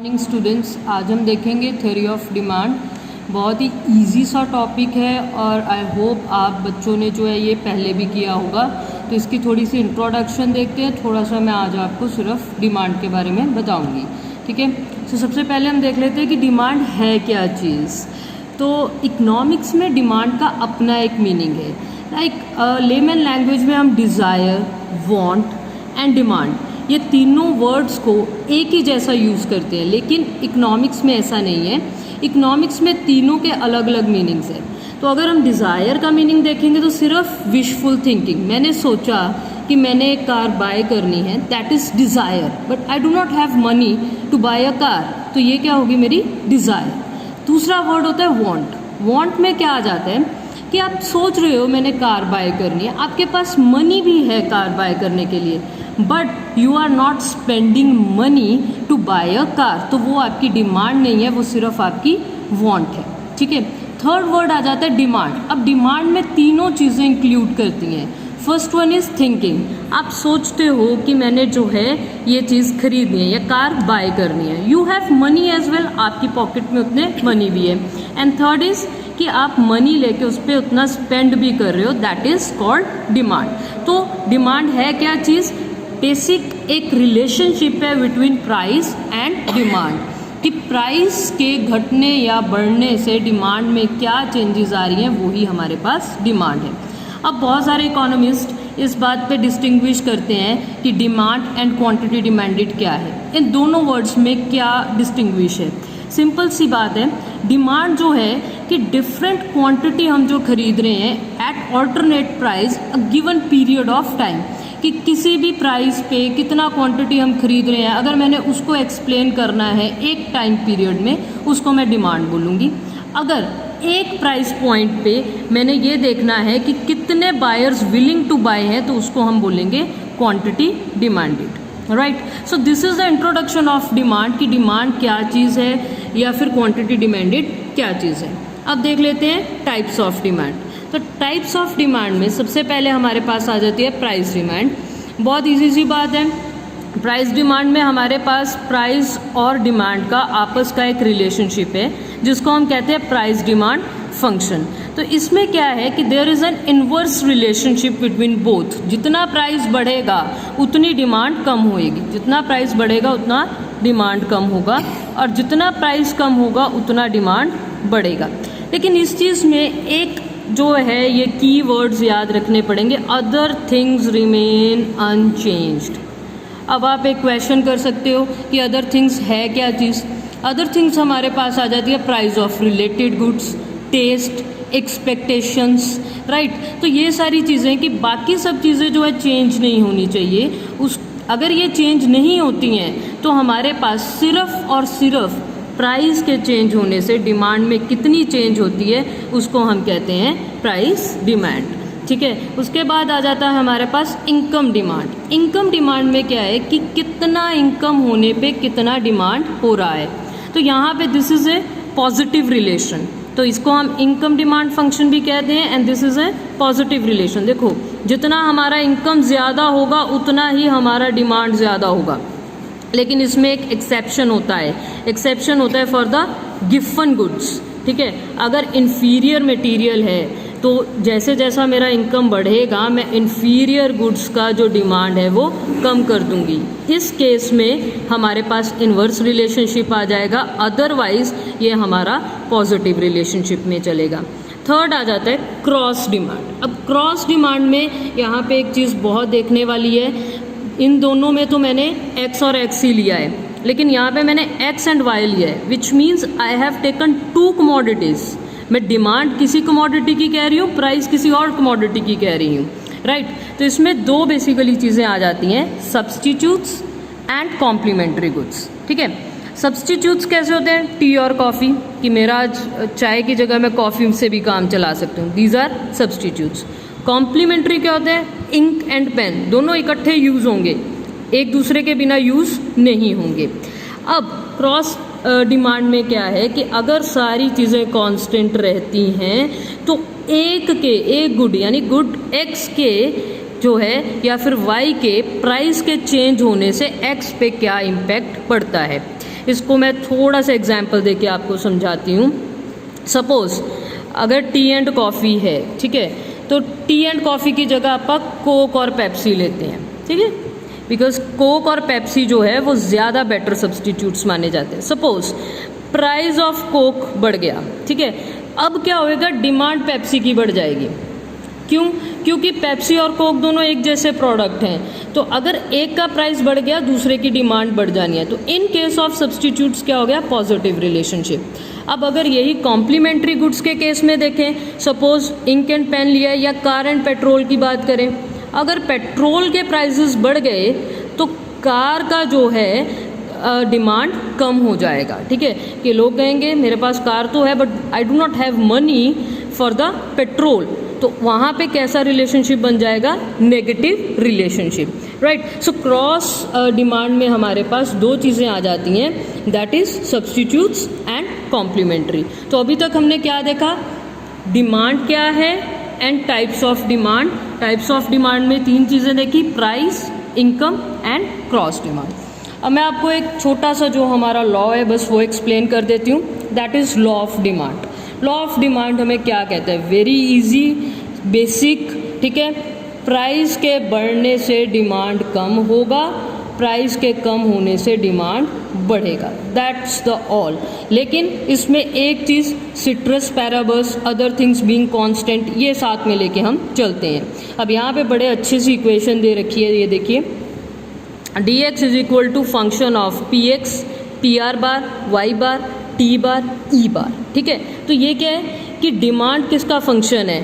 Morning students, आज हम देखेंगे थ्योरी ऑफ डिमांड। बहुत ही इजी सा टॉपिक है और आई होप आप बच्चों ने जो है ये पहले भी किया होगा। तो इसकी थोड़ी सी इंट्रोडक्शन देखते हैं, थोड़ा सा मैं आज आपको सिर्फ डिमांड के बारे में बताऊंगी। ठीक है, तो सबसे पहले हम देख लेते हैं कि डिमांड है क्या चीज़। तो इकोनॉमिक्स में डिमांड का अपना एक मीनिंग है। लाइक लेमन लैंग्वेज में हम डिज़ायर, वांट एंड डिमांड ये तीनों वर्ड्स को एक ही जैसा यूज़ करते हैं, लेकिन इकोनॉमिक्स में ऐसा नहीं है। इकोनॉमिक्स में तीनों के अलग अलग मीनिंग्स हैं। तो अगर हम डिज़ायर का मीनिंग देखेंगे तो सिर्फ विशफुल थिंकिंग, मैंने सोचा कि मैंने एक कार बाय करनी है, that is desire, but I do not have money to buy a car, तो ये क्या होगी मेरी डिज़ायर। दूसरा वर्ड होता है वांट। वांट में क्या आ जाता है कि आप सोच रहे हो मैंने कार बाय करनी है, आपके पास मनी भी है कार बाय करने के लिए, but you are not spending money to buy a car, तो वो आपकी डिमांड नहीं है, वो सिर्फ आपकी वांट है। ठीक है, थर्ड वर्ड आ जाता है डिमांड। अब डिमांड में तीनों चीज़ें इंक्लूड करती हैं। फर्स्ट वन इज़ थिंकिंग, आप सोचते हो कि मैंने जो है ये चीज़ खरीदनी है या कार बाय करनी है। You have money as well, आपकी पॉकेट में उतने मनी भी है। एंड थर्ड इज़ कि आप मनी लेके उस पर उतना स्पेंड भी कर रहे हो, दैट इज़ कॉल्ड डिमांड। तो डिमांड है क्या चीज़? बेसिक एक रिलेशनशिप है बिटवीन प्राइस एंड डिमांड, कि प्राइस के घटने या बढ़ने से डिमांड में क्या चेंजेस आ रही हैं, वही हमारे पास डिमांड है। अब बहुत सारे इकोनॉमिस्ट इस बात पे डिस्टिंग्विश करते हैं कि डिमांड एंड क्वांटिटी डिमांडेड क्या है, इन दोनों वर्ड्स में क्या डिस्टिंग्विश है। सिंपल सी बात है, डिमांड जो है कि डिफरेंट क्वांटिटी हम जो खरीद रहे हैं at alternate price a given period of time, कि किसी भी प्राइस पे कितना क्वांटिटी हम खरीद रहे हैं, अगर मैंने उसको एक्सप्लेन करना है एक टाइम पीरियड में, उसको मैं डिमांड बोलूँगी। अगर एक प्राइस पॉइंट पे मैंने ये देखना है कि कितने बायर्स विलिंग टू बाय हैं, तो उसको हम बोलेंगे quantity demanded. Right, so this is the introduction of demand, कि डिमांड क्या चीज़ है या फिर क्वांटिटी डिमांडेड क्या चीज़ है। अब देख लेते हैं टाइप्स ऑफ डिमांड। तो टाइप्स ऑफ डिमांड में सबसे पहले हमारे पास आ जाती है प्राइस डिमांड। बहुत इजी सी बात है, प्राइस डिमांड में हमारे पास प्राइस और डिमांड का आपस का एक रिलेशनशिप है, जिसको हम कहते हैं प्राइस डिमांड फंक्शन। तो इसमें क्या है कि there is an inverse relationship between both. जितना प्राइस बढ़ेगा उतनी डिमांड कम होएगी, जितना प्राइस बढ़ेगा उतना डिमांड कम होगा, और जितना प्राइस कम होगा उतना डिमांड बढ़ेगा। लेकिन इस चीज़ में एक जो है ये की वर्ड्स याद रखने पड़ेंगे, अदर थिंग्स रिमेन अनचेंज्ड। अब आप एक क्वेश्चन कर सकते हो कि अदर थिंग्स है क्या चीज़। अदर थिंग्स हमारे पास आ जाती है price of related goods, taste, expectations, right. तो ये सारी चीज़ें कि बाकी सब चीज़ें जो है चेंज नहीं होनी चाहिए, उस अगर ये चेंज नहीं होती हैं तो हमारे पास सिर्फ और सिर्फ प्राइस के चेंज होने से डिमांड में कितनी चेंज होती है, उसको हम कहते हैं प्राइस डिमांड। ठीक है, उसके बाद आ जाता है हमारे पास इनकम डिमांड। इनकम डिमांड में क्या है कि कितना इनकम होने पे कितना डिमांड हो रहा है। तो यहाँ पे this is a positive relation, तो इसको हम इनकम डिमांड फंक्शन भी कहते हैं, and this is a positive relation. देखो, जितना हमारा इनकम ज़्यादा होगा उतना ही हमारा डिमांड ज़्यादा होगा, लेकिन इसमें एक एक्सेप्शन होता है। एक्सेप्शन होता है फॉर द गिवन गुड्स। ठीक है, अगर इन्फीरियर मटेरियल है तो जैसे जैसा मेरा इनकम बढ़ेगा मैं इन्फीरियर गुड्स का जो डिमांड है वो कम कर दूंगी। इस केस में हमारे पास इन्वर्स रिलेशनशिप आ जाएगा, अदरवाइज ये हमारा पॉजिटिव रिलेशनशिप में चलेगा। थर्ड आ जाता है क्रॉस डिमांड। अब क्रॉस डिमांड में यहाँ पे एक चीज़ बहुत देखने वाली है, इन दोनों में तो मैंने x और x ही लिया है, लेकिन यहाँ पे मैंने x एंड y लिया है, which means I have taken two commodities. मैं डिमांड किसी कमोडिटी की कह रही हूँ, प्राइस किसी और कमोडिटी की कह रही हूँ, राइट। तो इसमें दो बेसिकली चीज़ें आ जाती हैं, सब्सटीट्यूट्स एंड कॉम्प्लीमेंट्री गुड्स। ठीक है, सब्सटीट्यूट्स कैसे होते हैं? टी और कॉफ़ी, कि मेरा आज चाय की जगह मैं कॉफ़ी से भी काम चला सकती हूँ, दीज आर सब्सटीट्यूट्स। कॉम्प्लीमेंट्री क्या होते हैं? इंक एंड पेन, दोनों इकट्ठे यूज़ होंगे, एक दूसरे के बिना यूज़ नहीं होंगे। अब क्रॉस डिमांड में क्या है कि अगर सारी चीज़ें कांस्टेंट रहती हैं तो एक गुड यानी गुड एक्स के जो है या फिर वाई के प्राइस के चेंज होने से एक्स पे क्या इम्पैक्ट पड़ता है। इसको मैं थोड़ा सा एग्जाम्पल दे के आपको समझाती हूँ। सपोज़ अगर टी एंड कॉफ़ी है, ठीक है, तो टी एंड कॉफ़ी की जगह आप कोक और पेप्सी लेते हैं, ठीक है, बिकॉज कोक और पेप्सी जो है वो ज़्यादा बेटर सब्सटीट्यूट्स माने जाते हैं। सपोज़ प्राइस ऑफ कोक बढ़ गया, ठीक है, अब क्या होएगा, डिमांड पेप्सी की बढ़ जाएगी। क्यों? क्योंकि पेप्सी और कोक दोनों एक जैसे प्रोडक्ट हैं, तो अगर एक का प्राइस बढ़ गया दूसरे की डिमांड बढ़ जानी है। तो इन केस ऑफ सब्सटीट्यूट्स क्या हो गया, पॉजिटिव रिलेशनशिप। अब अगर यही कॉम्प्लीमेंट्री गुड्स के केस में देखें, सपोज इंक एंड पेन लिया है या कार एंड पेट्रोल की बात करें, अगर पेट्रोल के प्राइसेस बढ़ गए तो कार का जो है डिमांड कम हो जाएगा, ठीक है, कि लोग कहेंगे मेरे पास कार तो है but I do not have money for the petrol, तो वहाँ पे कैसा रिलेशनशिप बन जाएगा, negative relationship, right. So cross demand में हमारे पास दो चीज़ें आ जाती हैं, that is substitutes and complementary. तो अभी तक हमने क्या देखा, डिमांड क्या है and types of demand. Types of demand में तीन चीज़ें देखी, price, income and cross demand. अब मैं आपको एक छोटा सा जो हमारा लॉ है बस वो एक्सप्लेन कर देती हूँ, that is law of demand. Law of demand हमें क्या कहता है, वेरी इजी, बेसिक, ठीक है, प्राइस के बढ़ने से डिमांड कम होगा, प्राइस के कम होने से डिमांड बढ़ेगा, दैट्स द ऑल। लेकिन इसमें एक चीज़, ceteris paribus other things being constant, ये साथ में लेके हम चलते हैं। अब यहाँ पे बड़े अच्छे सी इक्वेशन दे रखी है, ये देखिए, dx is equal to function of px, pr bar, y bar, t bar, e bar, ठीक है। तो ये क्या है कि डिमांड किसका फंक्शन है,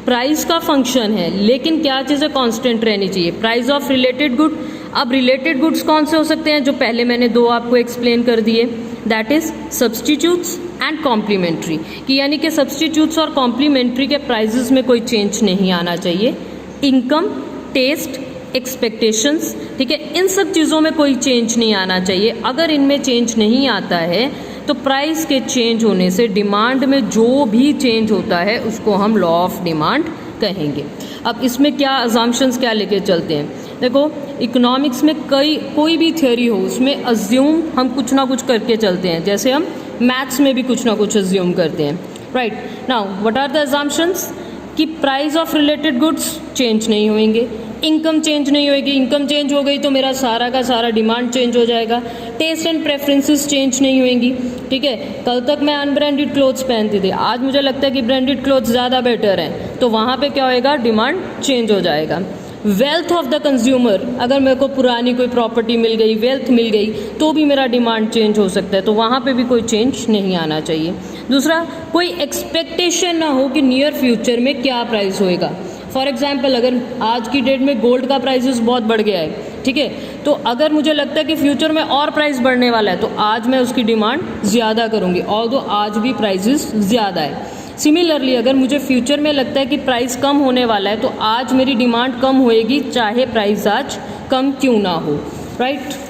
प्राइस का फंक्शन है, लेकिन क्या चीज़ें कांस्टेंट रहनी चाहिए, प्राइस ऑफ रिलेटेड गुड। अब रिलेटेड गुड्स कौन से हो सकते हैं, जो पहले मैंने दो आपको एक्सप्लेन कर दिए, that is substitutes and complementary, कि यानी कि सब्स्टिट्यूट्स और कॉम्प्लीमेंट्री के प्राइजेस में कोई चेंज नहीं आना चाहिए। इनकम, टेस्ट, एक्सपेक्टेशंस, ठीक है, इन सब चीज़ों में कोई चेंज नहीं आना चाहिए। अगर इनमें चेंज नहीं आता है तो प्राइस के चेंज होने से डिमांड में जो भी चेंज होता है उसको हम लॉ ऑफ डिमांड कहेंगे। अब इसमें क्या अजम्पशंस क्या लेके चलते हैं, देखो इकोनॉमिक्स में कोई भी थ्योरी हो उसमें अज्यूम हम कुछ ना कुछ करके चलते हैं, जैसे हम मैथ्स में भी कुछ ना कुछ अज्यूम करते हैं, right. Now what are the assumptions, कि price of related goods change नहीं होंगे, इनकम चेंज नहीं होगी, इनकम चेंज हो गई तो मेरा सारा का सारा डिमांड चेंज हो जाएगा, टेस्ट एंड प्रेफरेंसेस चेंज नहीं होंगी, ठीक है। कल तक मैं अनब्रांडेड क्लोथ्स पहनती थी, आज मुझे लगता है कि ब्रांडेड क्लोथ्स ज़्यादा बेटर हैं, तो वहाँ पे क्या होएगा, डिमांड चेंज हो जाएगा। वेल्थ ऑफ द कंज्यूमर, अगर मेरे को पुरानी कोई प्रॉपर्टी मिल गई, वेल्थ मिल गई, तो भी मेरा डिमांड चेंज हो सकता है, तो वहाँ पे भी कोई चेंज नहीं आना चाहिए। दूसरा, कोई एक्सपेक्टेशन ना हो कि नियर फ्यूचर में क्या प्राइस होएगा। फॉर एग्जाम्पल, अगर आज की डेट में गोल्ड का प्राइसेस बहुत बढ़ गया है, ठीक है, तो अगर मुझे लगता है कि फ्यूचर में और प्राइस बढ़ने वाला है तो आज मैं उसकी डिमांड ज़्यादा करूँगी, ऑल्दो आज भी प्राइसेस ज़्यादा है। सिमिलरली अगर मुझे फ्यूचर में लगता है कि प्राइस कम होने वाला है तो आज मेरी डिमांड कम होएगी, चाहे प्राइस आज कम क्यों ना हो, राइट।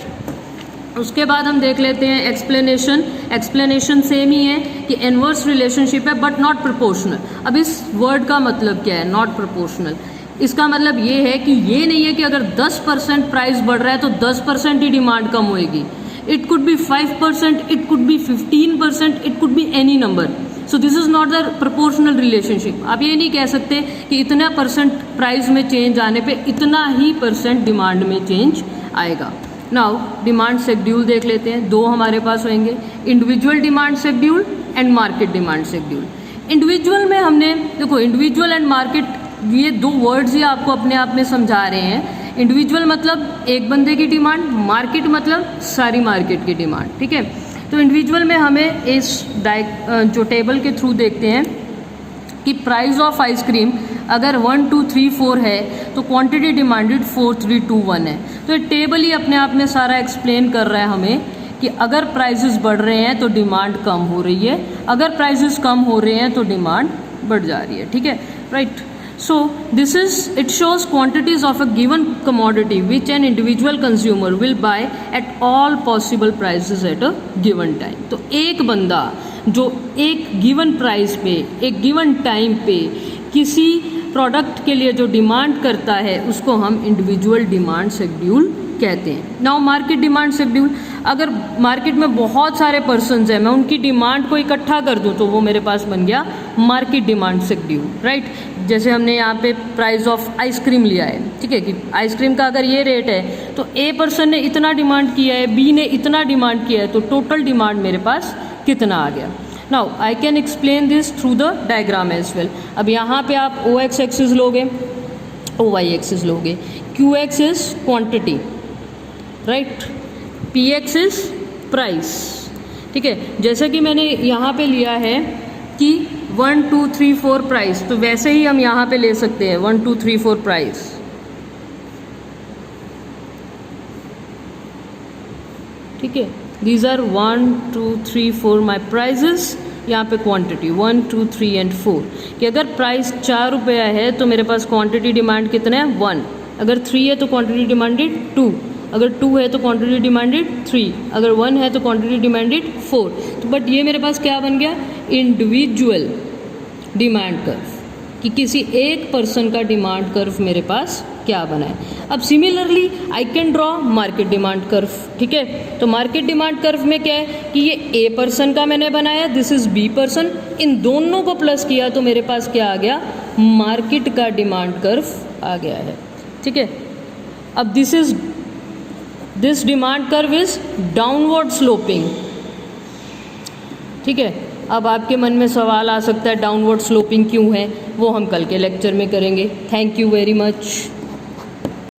उसके बाद हम देख लेते हैं एक्सप्लेनेशन। एक्सप्लेनेशन सेम ही है कि इनवर्स रिलेशनशिप है बट नॉट प्रोपोर्शनल। अब इस वर्ड का मतलब क्या है, नॉट प्रोपोर्शनल, इसका मतलब ये है कि ये नहीं है कि अगर 10% प्राइस बढ़ रहा है तो 10% ही डिमांड कम होएगी। It could be 5%, it could be 15%, it could be any number. So this is not the proportional relationship. आप ये नहीं कह सकते कि इतना परसेंट प्राइस में चेंज आने पे इतना ही परसेंट डिमांड में चेंज आएगा। नाउ डिमांड शेड्यूल देख लेते हैं, दो हमारे पास होंगे, individual demand schedule and market demand schedule. Individual में हमने देखो, इंडिविजुअल एंड मार्केट ये दो वर्ड्स ही आपको अपने आप में समझा रहे हैं। इंडिविजुअल मतलब एक बंदे की डिमांड, मार्केट मतलब सारी मार्केट की डिमांड, ठीक है। तो इंडिविजुअल में हमें इस जो टेबल के थ्रू देखते हैं कि प्राइस ऑफ आइसक्रीम अगर 1 2 3 4 है तो क्वांटिटी डिमांडेड 4 3 2 1 है। तो ये टेबल ही अपने आप में सारा एक्सप्लेन कर रहा है हमें कि अगर प्राइसेस बढ़ रहे हैं तो डिमांड कम हो रही है, अगर प्राइसेस कम हो रहे हैं तो डिमांड बढ़ जा रही है, ठीक है, right. So this is, it shows quantities of a given commodity which an individual consumer will buy at all possible prices at a given time. तो एक बंदा जो एक गिवन प्राइस पे एक गिवन टाइम पे किसी प्रोडक्ट के लिए जो डिमांड करता है उसको हम इंडिविजुअल डिमांड शेड्यूल कहते हैं। नाउ मार्केट डिमांड शेड्यूल, अगर मार्केट में बहुत सारे पर्सन्स हैं, मैं उनकी डिमांड को इकट्ठा कर दूं तो वो मेरे पास बन गया मार्केट डिमांड शेड्यूल, राइट। जैसे हमने यहाँ पे प्राइस ऑफ आइसक्रीम लिया है, ठीक है, कि आइसक्रीम का अगर ये रेट है तो ए पर्सन ने इतना डिमांड किया है, बी ने इतना डिमांड किया है, तो टोटल डिमांड मेरे पास कितना आ गया। Now I can explain this through the diagram as well. अब यहाँ पे आप ओ एक्स एक्सिस लोगे, ओ वाई एक्सिस लोगे, Q X is quantity, right, P X is price, ठीक है। जैसे कि मैंने यहाँ पे लिया है कि 1 2 3 4 प्राइस, तो वैसे ही हम यहाँ पे ले सकते हैं 1 2 3 4 प्राइस, ठीक है। दीज आर 1 2 3 4 माई प्राइजेस, यहाँ पे क्वांटिटी 1 2 3 एंड 4, कि अगर प्राइस 4 रुपया है तो मेरे पास क्वांटिटी डिमांड कितना है 1, अगर 3 है तो क्वांटिटी डिमांडेड 2, अगर 2 है तो क्वांटिटी डिमांडेड 3, अगर 1 है तो क्वांटिटी डिमांडेड 4। तो बट ये मेरे पास क्या बन गया, इंडिविजुअल डिमांड कर्व, कि किसी एक पर्सन का डिमांड कर्व मेरे पास क्या बना है। अब similarly I can draw market demand curve, ठीक है। तो मार्केट डिमांड कर्व में क्या है कि ये ए पर्सन का मैंने बनाया, दिस इज बी पर्सन, इन दोनों को प्लस किया तो मेरे पास क्या आ गया, मार्केट का डिमांड कर्व आ गया है, ठीक है। अब this demand curve is downward sloping, ठीक है। अब आपके मन में सवाल आ सकता है डाउनवर्ड स्लोपिंग क्यों है, वो हम कल के लेक्चर में करेंगे। Thank you very much.